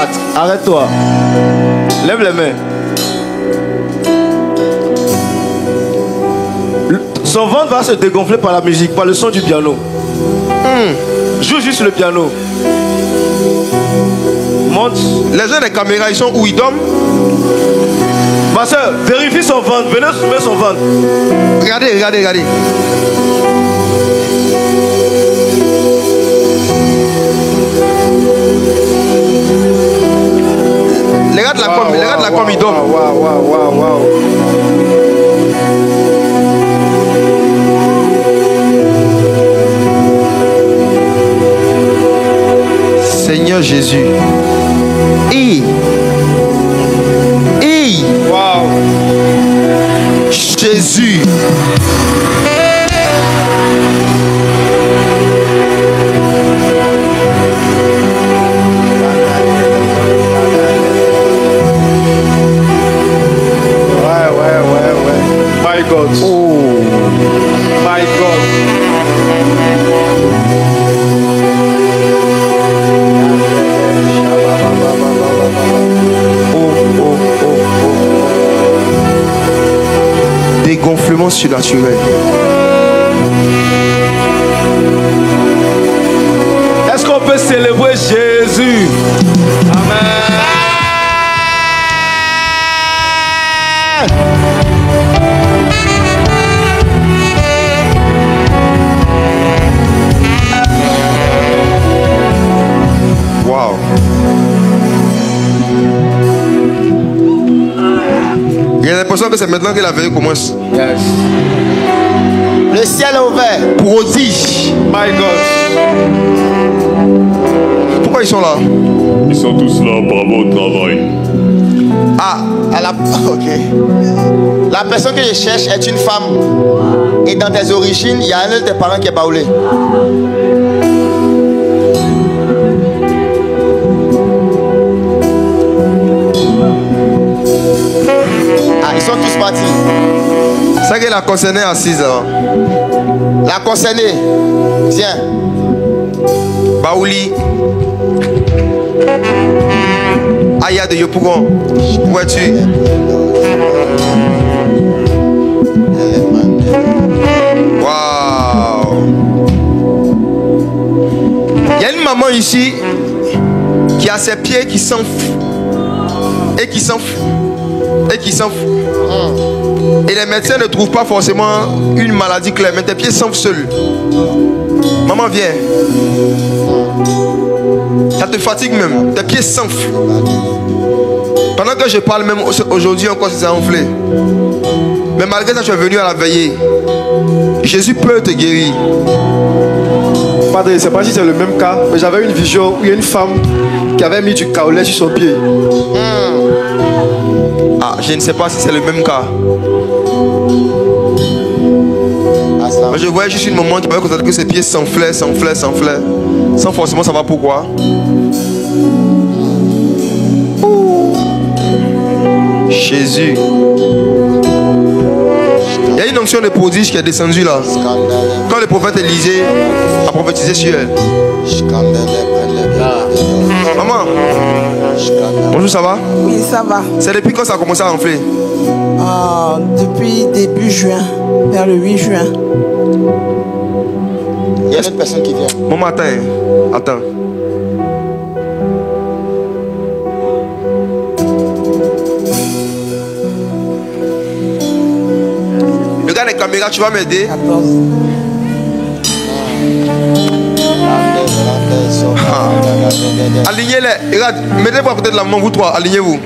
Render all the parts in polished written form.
battre. Arrête-toi. Lève les mains. Son ventre va se dégonfler par la musique, par le son du piano. Joue juste le piano. Monte. Les gens des caméras, ils sont où? Ils dorment? Ma soeur, vérifie son ventre. Venez soulever son ventre. Regardez, regardez, regardez. Les gars de la com, ils dorment. Waouh. Seigneur Jésus. Waouh. Jésus. Ouais. My God. Oh. My God. Dégonflement surnaturel. Est-ce qu'on peut célébrer Jésus? Amen. Wow. J'ai l'impression que c'est maintenant que la veille commence. Yes. Le ciel est ouvert. Prodige. My God. Pourquoi ils sont là? Ils sont tous là par rapport au travail. Ah. Ok. La personne que je cherche est une femme. Et dans tes origines, il y a un de tes parents qui est baoulé. Ah, ils sont tous partis. C'est qu'elle a concerné assise là. La concernée. Tiens. Baouli. Aya de Yopougon. Où es-tu? Waouh. Il y a une maman ici qui a ses pieds qui s'enflent. Et qui s'enflent. Et qui s'enflent. Et les médecins ne trouvent pas forcément une maladie claire, mais tes pieds s'enflent seuls. Maman, viens. Ça te fatigue même. Tes pieds s'enflent. Pendant que je parle, même aujourd'hui encore, c'est enflé. Mais malgré ça, tu es venu à la veillée. Jésus peut te guérir. Padre, je ne sais pas si c'est le même cas, mais j'avais une vision où il y a une femme qui avait mis du kaolin sur son pied. Ah, je ne sais pas si c'est le même cas. Mais je voyais juste une maman qui m'avait constaté que ses pieds s'enflaient. Sans forcément savoir pourquoi. Jésus. Il y a une onction de prodige qui est descendue là. Quand le prophète Élisée a prophétisé sur elle. Maman. Bonjour, ça va? Oui, ça va. C'est depuis quand ça a commencé à enfler? Depuis début juin, vers le 8 juin. Il y a une autre personne qui vient. Maman, attends. Regarde les caméras, tu vas m'aider. 14. Alignez-les. Regarde, mettez-vous à côté de la maman, vous trois, alignez-vous.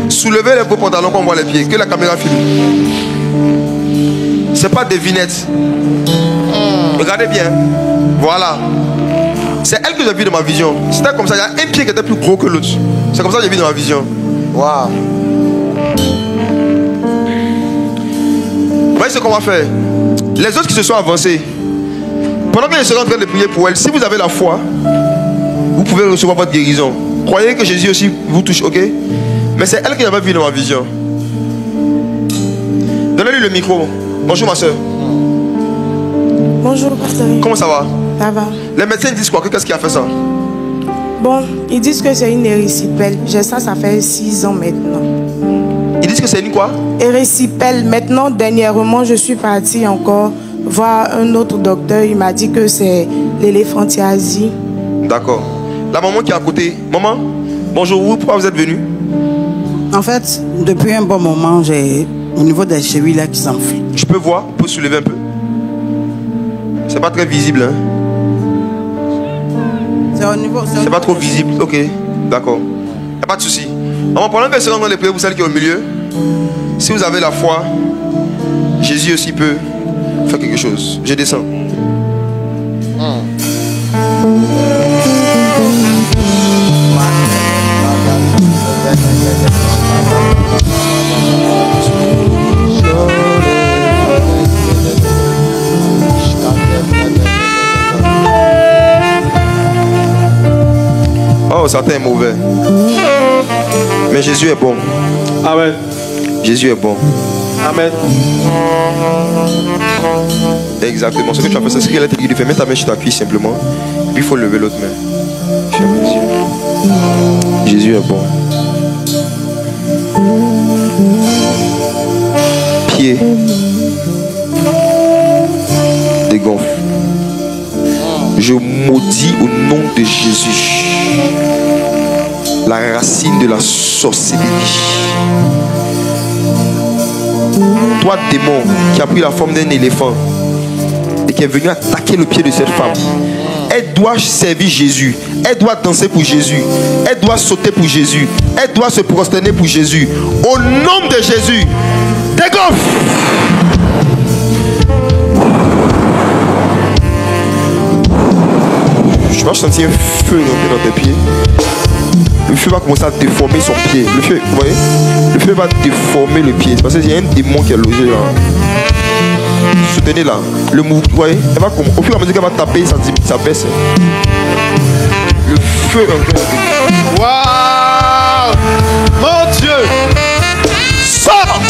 Soulevez les beaux pantalons qu'on voit les pieds. Que la caméra filme. C'est pas devinette. Regardez bien. Voilà. C'est elle que j'ai vu dans ma vision. C'était comme ça. Il y a un pied qui était plus gros que l'autre. C'est comme ça que j'ai vu dans ma vision. Waouh. Vous voyez ce qu'on va faire? Les autres qui se sont avancés, pendant que je serai en train de prier pour elle, si vous avez la foi, vous pouvez recevoir votre guérison. Croyez que Jésus aussi vous touche, ok? Mais c'est elle qui avait vu dans ma vision. Donnez-lui le micro. Bonjour ma soeur. Bonjour, pasteur. Comment ça va? Ça va. Les médecins disent quoi? Qu'est-ce qui a fait ça? Bon, ils disent que c'est une érysipèle. J'ai ça fait 6 ans maintenant. Ils disent que c'est une quoi? Érysipèle. Maintenant, dernièrement, je suis partie encore voir un autre docteur. Il m'a dit que c'est l'éléphantiasie. D'accord. La maman qui est à côté. Maman, bonjour, pourquoi vous êtes venue? En fait, depuis un bon moment, j'ai au niveau des chevilles là qui s'enflent. Je peux voir? On peut soulever un peu? C'est pas très visible, hein? C'est au niveau. C'est pas trop visible. Ok, d'accord. Y a pas de souci. Maman, pendant que je rentre dans les prières, vous celles qui est au milieu, si vous avez la foi, Jésus aussi peut faire quelque chose. Je descends. Oh, Satan est mauvais. Mais Jésus est bon. Amen. Jésus est bon. Amen. Exactement. Ce que tu as fait, c'est ce qu'il a dit de faire. Mets ta main sur ta cuisse simplement. Puis il faut lever l'autre main. Ferme les yeux. Jésus est bon. Pied. Dégonfle. Je maudis au nom de Jésus la racine de la sorcellerie. Toi, démon, qui a pris la forme d'un éléphant et qui est venu attaquer le pied de cette femme, elle doit servir Jésus. Elle doit danser pour Jésus. Elle doit sauter pour Jésus. Elle doit se prosterner pour Jésus. Au nom de Jésus, dégonfle. Tu vas sentir un feu rentrer dans tes pieds. Le feu va commencer à déformer son pied. Le feu, vous voyez? Le feu va déformer le pied. C'est parce qu'il y a un démon qui est logé là. Soutenez là. Le mouvement, vous voyez? Elle va, au fur et à mesure qu'elle va taper, ça baisse. Le feu est en train de... Waouh! Mon Dieu! Sors!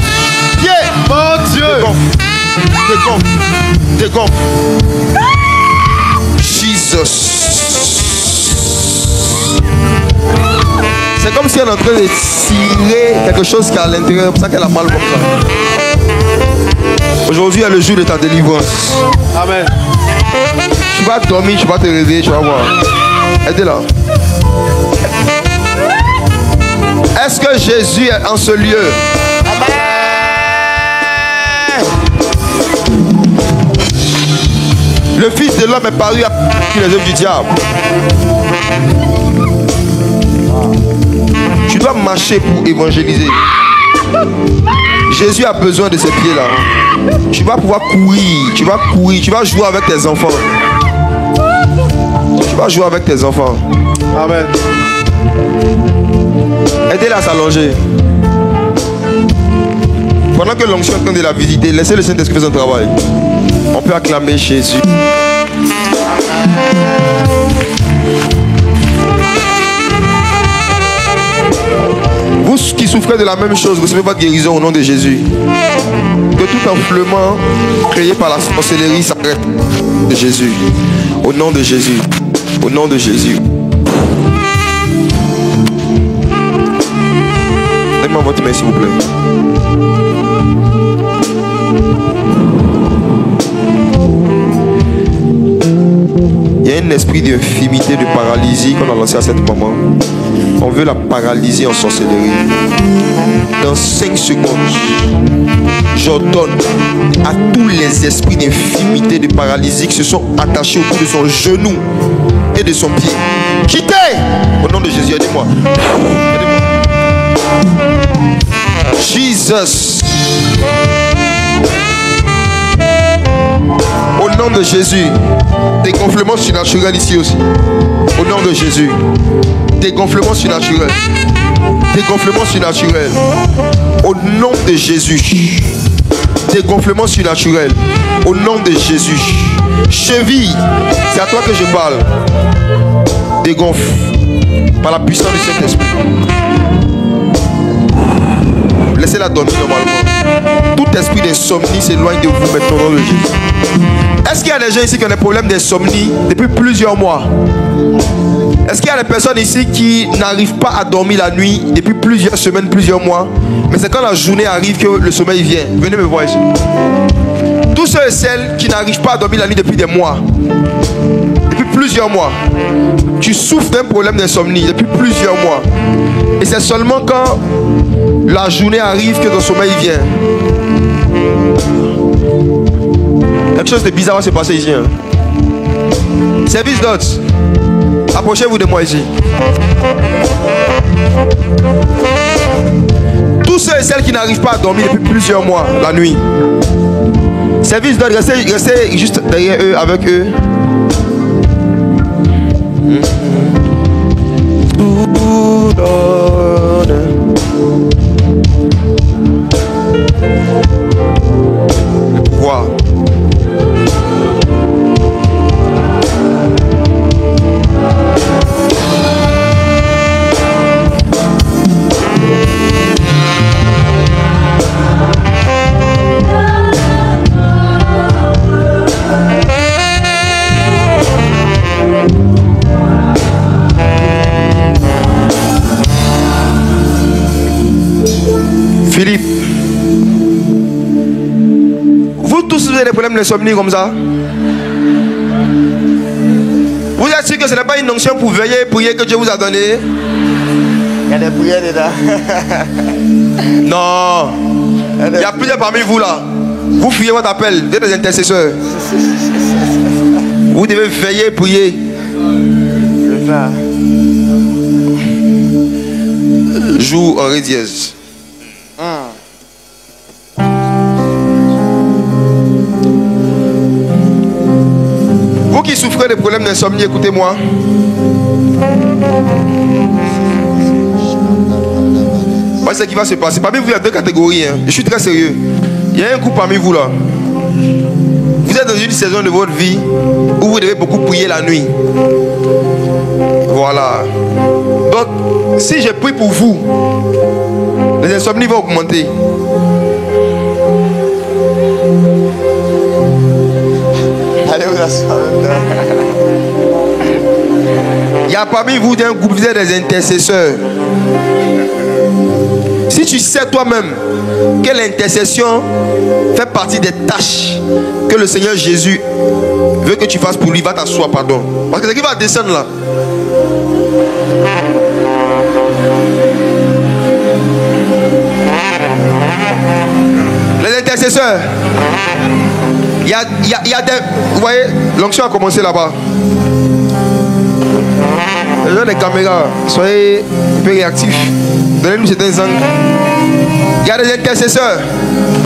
Pied! Mon Dieu! Dégonfle! Dégonfle! Jesus! C'est comme si elle est en train de tirer quelque chose qui est à l'intérieur. C'est pour ça qu'elle a mal comme ça. Aujourd'hui est le jour de ta délivrance. Amen. Tu vas dormir, tu vas te réveiller, tu vas voir. Aidez-la. Est-ce que Jésus est en ce lieu? Amen. Le Fils de l'homme est paru à les œuvres du diable. Tu dois marcher pour évangéliser. Jésus a besoin de ces pieds-là. Tu vas pouvoir courir, tu vas jouer avec tes enfants. Tu vas jouer avec tes enfants. Amen. Aidez-la à s'allonger. Pendant que l'onction est en train de la visiter, laissez le Saint-Esprit faire son travail. On peut acclamer Jésus. Vous qui souffrez de la même chose, recevez votre guérison au nom de Jésus. Que tout enflement créé par la sorcellerie s'arrête. De Jésus. Au nom de Jésus. Au nom de Jésus. Donnez-moi votre main s'il vous plaît. Il y a un esprit d'infimité, de paralysie qu'on a lancé à cette maman. On veut la paralyser en sorcellerie. Dans 5 secondes, j'ordonne à tous les esprits d'infimité, de paralysie qui se sont attachés autour de son genou et de son pied. Quittez! Au nom de Jésus, aidez-moi. Aidez-moi. Jesus. Au nom de Jésus, dégonflement surnaturel ici aussi. Au nom de Jésus, dégonflement surnaturel. Dégonflement surnaturel. Au nom de Jésus, dégonflement surnaturel. Au nom de Jésus. Cheville, c'est à toi que je parle. Dégonfle par la puissance du Saint-Esprit. Laissez-la dormir normalement. Tout esprit d'insomnie s'éloigne de vous maintenant au nom de Jésus. Est-ce qu'il y a des gens ici qui ont des problèmes d'insomnie depuis plusieurs mois? Est-ce qu'il y a des personnes ici qui n'arrivent pas à dormir la nuit depuis plusieurs semaines, plusieurs mois, mais c'est quand la journée arrive que le sommeil vient? Venez me voir ici. Tous ceux et celles qui n'arrivent pas à dormir la nuit depuis des mois, depuis plusieurs mois, tu souffres d'un problème d'insomnie depuis plusieurs mois, et c'est seulement quand la journée arrive que ton sommeil vient. Quelque chose de bizarre va se passer ici. Hein? Service d'hôtes. Approchez-vous de moi ici. Tous ceux et celles qui n'arrivent pas à dormir depuis plusieurs mois, la nuit. Service d'hôtes, restez juste derrière eux, avec eux. Wow. Philippe, vous tous vous avez des problèmes d'insomnie comme ça? Vous êtes sûr que ce n'est pas une onction pour veiller et prier que Dieu vous a donné? Il y a des prières dedans. Non. Il y a plusieurs parmi vous là. Vous fuyez votre appel. Vous êtes des intercesseurs. Vous devez veiller et prier. Joue en ré dièse. Vous qui souffrez de problèmes d'insomnie, écoutez-moi. Voici ce qui va se passer. Parmi vous, il y a deux catégories. Hein. Je suis très sérieux. Il y a un groupe parmi vous là. Vous êtes dans une saison de votre vie où vous devez beaucoup prier la nuit. Voilà. Donc, si je prie pour vous, les insomnies vont augmenter. Allez vous asseoir. Il y a parmi vous d'un groupe, vous êtes des intercesseurs. Si tu sais toi-même que l'intercession fait partie des tâches que le Seigneur Jésus veut que tu fasses pour lui, va t'asseoir, pardon. Parce que ce qui va descendre là. Les intercesseurs, il y a des... Vous voyez, l'onction a commencé là-bas. Les gens des caméras, soyez un peu réactifs. Donnez-nous certains angles. Il y a des intercesseurs.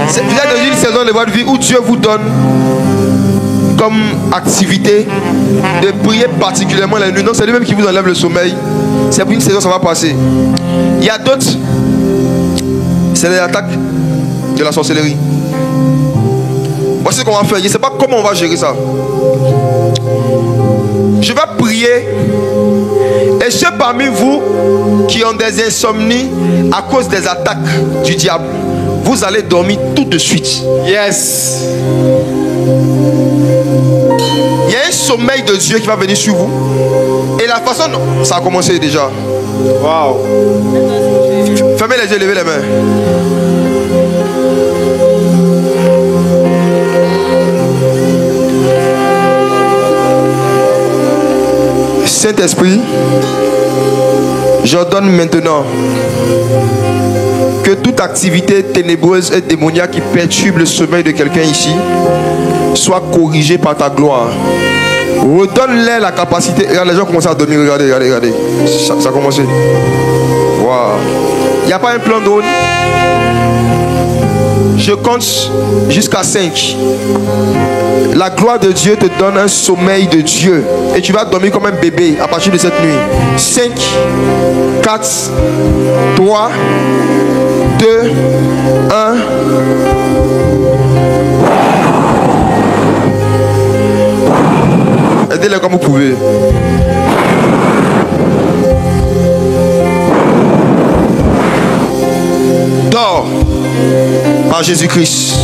Vous êtes dans une saison de votre vie où Dieu vous donne comme activité de prier particulièrement la nuit. Non, c'est lui-même qui vous enlève le sommeil. C'est pour une saison, ça va passer. Il y a d'autres, c'est les attaques de la sorcellerie. Voici ce qu'on va faire. Je ne sais pas comment on va gérer ça. Je vais prier. Et ceux parmi vous qui ont des insomnies à cause des attaques du diable, vous allez dormir tout de suite. Yes. Il y a un sommeil de Dieu qui va venir sur vous. Et la façon... Ça a commencé déjà. Wow. Fermez les yeux, levez les mains. Saint-Esprit, j'ordonne maintenant que toute activité ténébreuse et démoniaque qui perturbe le sommeil de quelqu'un ici soit corrigée par ta gloire. Redonne-leur la capacité. Regarde, les gens commencent à dormir. Regardez, regardez, regardez. Ça a commencé. Waouh. Il n'y a pas un plan drone. Je compte jusqu'à 5. La gloire de Dieu te donne un sommeil de Dieu. Et tu vas dormir comme un bébé à partir de cette nuit. 5, 4, 3, 2, 1. Aidez-les comme vous pouvez. Dors par Jésus-Christ.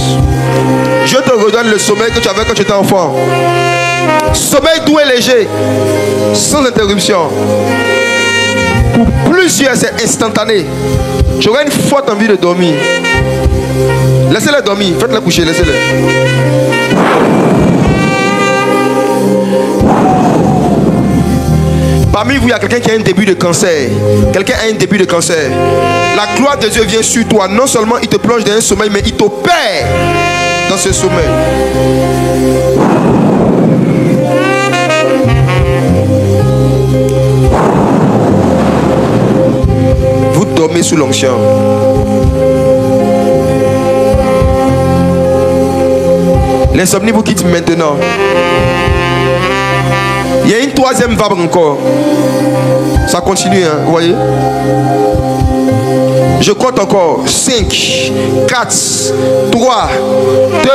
Je te redonne le sommeil que tu avais quand tu étais enfant. Sommeil doux et léger, sans interruption. Pour plusieurs, c'est instantané. J'aurais une forte envie de dormir. Laissez-les dormir, faites-les coucher, laissez-les. Parmi vous, il y a quelqu'un qui a un début de cancer. Quelqu'un a un début de cancer. La gloire de Dieu vient sur toi. Non seulement il te plonge dans un sommeil, mais il t'opère dans ce sommeil. Vous dormez sous l'onction. L'insomnie vous quitte maintenant. Il y a une troisième vague encore. Ça continue, hein, vous voyez. Je compte encore. 5, 4, 3, 2,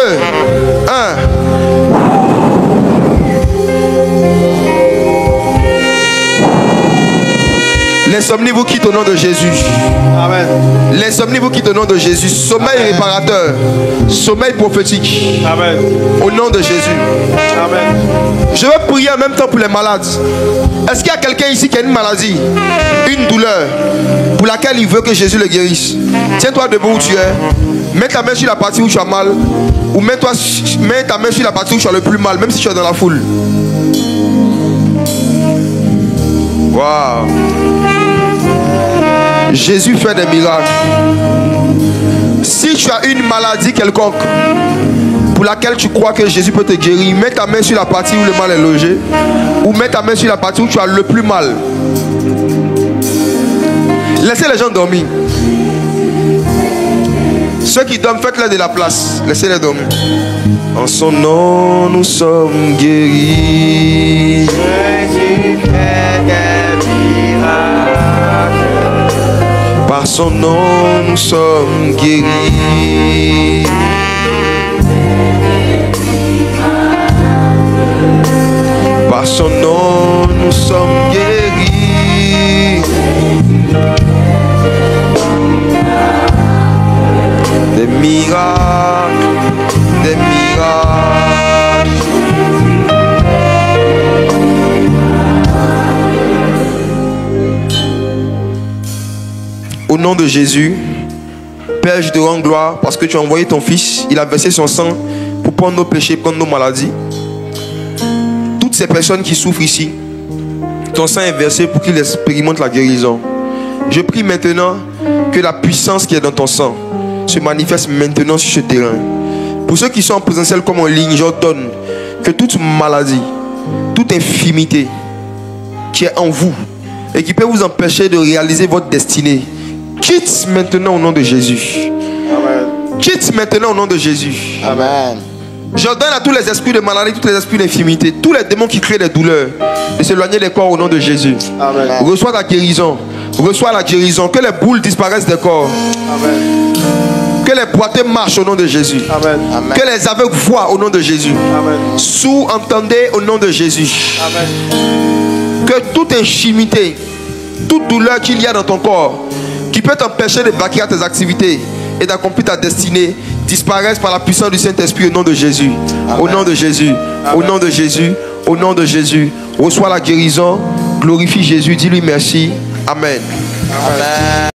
1. L'insomnie vous quitte au nom de Jésus. Amen. L'insomnie vous quitte au nom de Jésus. Sommeil réparateur. Sommeil prophétique. Amen. Au nom de Jésus. Amen. Je vais prier en même temps pour les malades. Est-ce qu'il y a quelqu'un ici qui a une maladie, une douleur, pour laquelle il veut que Jésus le guérisse? Tiens-toi debout où tu es. Mets ta main sur la partie où tu as mal. Ou mets ta main sur la partie où tu as le plus mal, même si tu es dans la foule. Waouh. Jésus fait des miracles. Si tu as une maladie quelconque pour laquelle tu crois que Jésus peut te guérir, mets ta main sur la partie où le mal est logé, ou mets ta main sur la partie où tu as le plus mal. Laissez les gens dormir. Ceux qui dorment, faites-leur de la place. Laissez-les dormir. En son nom, nous sommes guéris. Jésus fait des miracles. Par son nom, nous sommes guéris. Par son nom, nous sommes guéris. Des miracles, des miracles. Au nom de Jésus, Père, je te rends gloire parce que tu as envoyé ton Fils. Il a versé son sang pour prendre nos péchés, prendre nos maladies. Toutes ces personnes qui souffrent ici, ton sang est versé pour qu'ils expérimentent la guérison. Je prie maintenant que la puissance qui est dans ton sang se manifeste maintenant sur ce terrain. Pour ceux qui sont en présentiel comme en ligne, j'ordonne que toute maladie, toute infirmité qui est en vous et qui peut vous empêcher de réaliser votre destinée, quitte maintenant au nom de Jésus. Amen. Quitte maintenant au nom de Jésus. Amen. J'ordonne à tous les esprits de maladie, tous les esprits d'infirmité, tous les démons qui créent des douleurs, de s'éloigner des corps au nom de Jésus. Amen. Reçois la guérison. Reçois la guérison. Que les boules disparaissent des corps. Amen. Que les boiteux marchent au nom de Jésus. Amen. Amen. Que les aveugles voient au nom de Jésus. Amen. Sourds entendez au nom de Jésus. Amen. Que toute infirmité, toute douleur qu'il y a dans ton corps, qui peut t'empêcher de vaquer à tes activités et d'accomplir ta destinée, disparaissent par la puissance du Saint-Esprit au nom de Jésus. Amen. Au nom de Jésus. Amen. Au nom de Jésus. Au nom de Jésus. Reçois la guérison. Glorifie Jésus. Dis-lui merci. Amen. Amen.